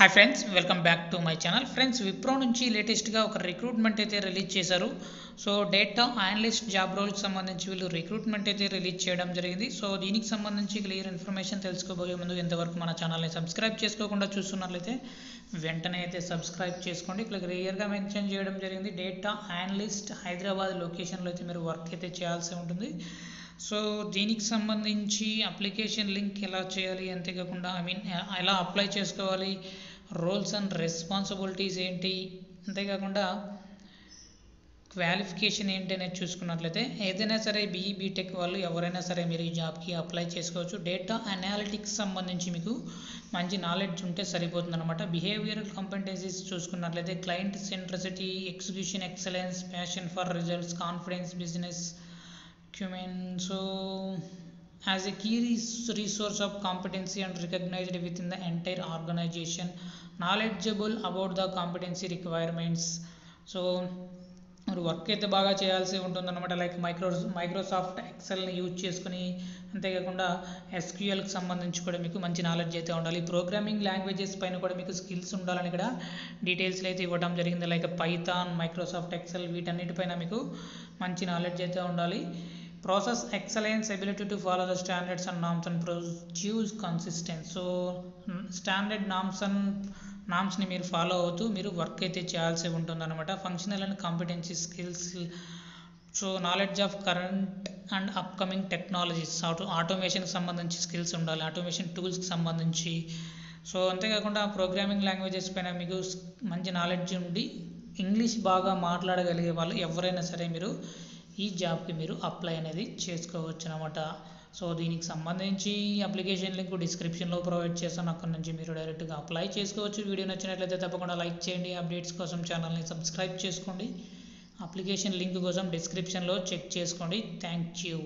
Hi friends, welcome back to my channel. Friends, Wipro నుంచి లేటెస్ట్గా ఒక రిక్రూట్మెంట్ అయితే రిలీజ్ చేశారు. సో డేటా అనలిస్ట్ జాబ్ రోల్కి సంబంధించి వీళ్ళు రిక్రూట్మెంట్ అయితే రిలీజ్ చేయడం జరిగింది. సో దీనికి సంబంధించి క్లియర్ ఇన్ఫర్మేషన్ తెలుసుకోబోయే ముందు ఇంతవరకు మన ఛానల్ని సబ్స్క్రైబ్ చేసుకోకుండా చూస్తున్నట్లయితే వెంటనే అయితే సబ్స్క్రైబ్ చేసుకోండి. ఇక్కడ క్లియర్గా మెన్షన్ చేయడం జరిగింది, డేటా అనలిస్ట్ హైదరాబాద్ లొకేషన్లో అయితే మీరు వర్క్ అయితే చేయాల్సి ఉంటుంది. సో దీనికి సంబంధించి అప్లికేషన్ లింక్ ఎలా చేయాలి, అంతేకాకుండా ఎలా అప్లై చేసుకోవాలి, రోల్స్ అండ్ రెస్పాన్సిబిలిటీస్ ఏంటి, అంతేకాకుండా క్వాలిఫికేషన్ ఏంటి అనేది చూసుకున్నట్లయితే ఏదైనా సరే బీటెక్ వాళ్ళు ఎవరైనా సరే మీరు ఈ జాబ్కి అప్లై చేసుకోవచ్చు. డేటా అనాలిటిక్స్ సంబంధించి మీకు మంచి నాలెడ్జ్ ఉంటే సరిపోతుంది అనమాట. బిహేవియరల్ కాంపిటెన్సీస్ చూసుకున్నట్లయితే client centricity, execution excellence, passion for results, confidence, business acumen. So as a key resource of competency and recognized within the entire organization, knowledgeable about the competency requirements. So మీరు work అయితే బాగా చేయాల్సి ఉంటుందన్నమాట. Like Microsoft ఎక్సెల్ని use చేసుకుని, అంతేకాకుండా ఎస్క్యూఎల్కి సంబంధించి కూడా మీకు మంచి నాలెడ్జ్ అయితే ఉండాలి. ప్రోగ్రామింగ్ లాంగ్వేజెస్ పైన కూడా మీకు స్కిల్స్ ఉండాలని ఇక్కడ డీటెయిల్స్లో అయితే ఇవ్వడం జరిగింది. లైక్ పైథాన్, మైక్రోసాఫ్ట్ ఎక్సెల్, వీటన్నిటిపైన మీకు మంచి నాలెడ్జ్ అయితే ఉండాలి. Process excellence, ability to follow the standards and norms and produce consistency. So standard నామ్స్ని మీరు ఫాలో అవుతూ మీరు వర్క్ అయితే చేయాల్సి ఉంటుంది అనమాట. Functional and competency skills, so knowledge of current and upcoming technologies, ఆటోమేషన్కి సంబంధించి స్కిల్స్ ఉండాలి, ఆటోమేషన్ టూల్స్కి సంబంధించి. సో అంతేకాకుండా ప్రోగ్రామింగ్ లాంగ్వేజెస్ పైన మీకు మంచి నాలెడ్జ్ ఉండి ఇంగ్లీష్ బాగా మాట్లాడగలిగే వాళ్ళు ఎవరైనా సరే మీరు ఈ జాబ్కి మీరు అప్లై అనేది చేసుకోవచ్చు అనమాట. సో దీనికి సంబంధించి అప్లికేషన్ లింక్ డిస్క్రిప్షన్లో ప్రొవైడ్ చేస్తాను, అక్కడ నుంచి మీరు డైరెక్ట్గా అప్లై చేసుకోవచ్చు. వీడియో నచ్చినట్లయితే తప్పకుండా లైక్ చేయండి. అప్డేట్స్ కోసం ఛానల్ని సబ్స్క్రైబ్ చేసుకోండి. అప్లికేషన్ లింక్ కోసం డిస్క్రిప్షన్లో చెక్ చేసుకోండి. Thank you.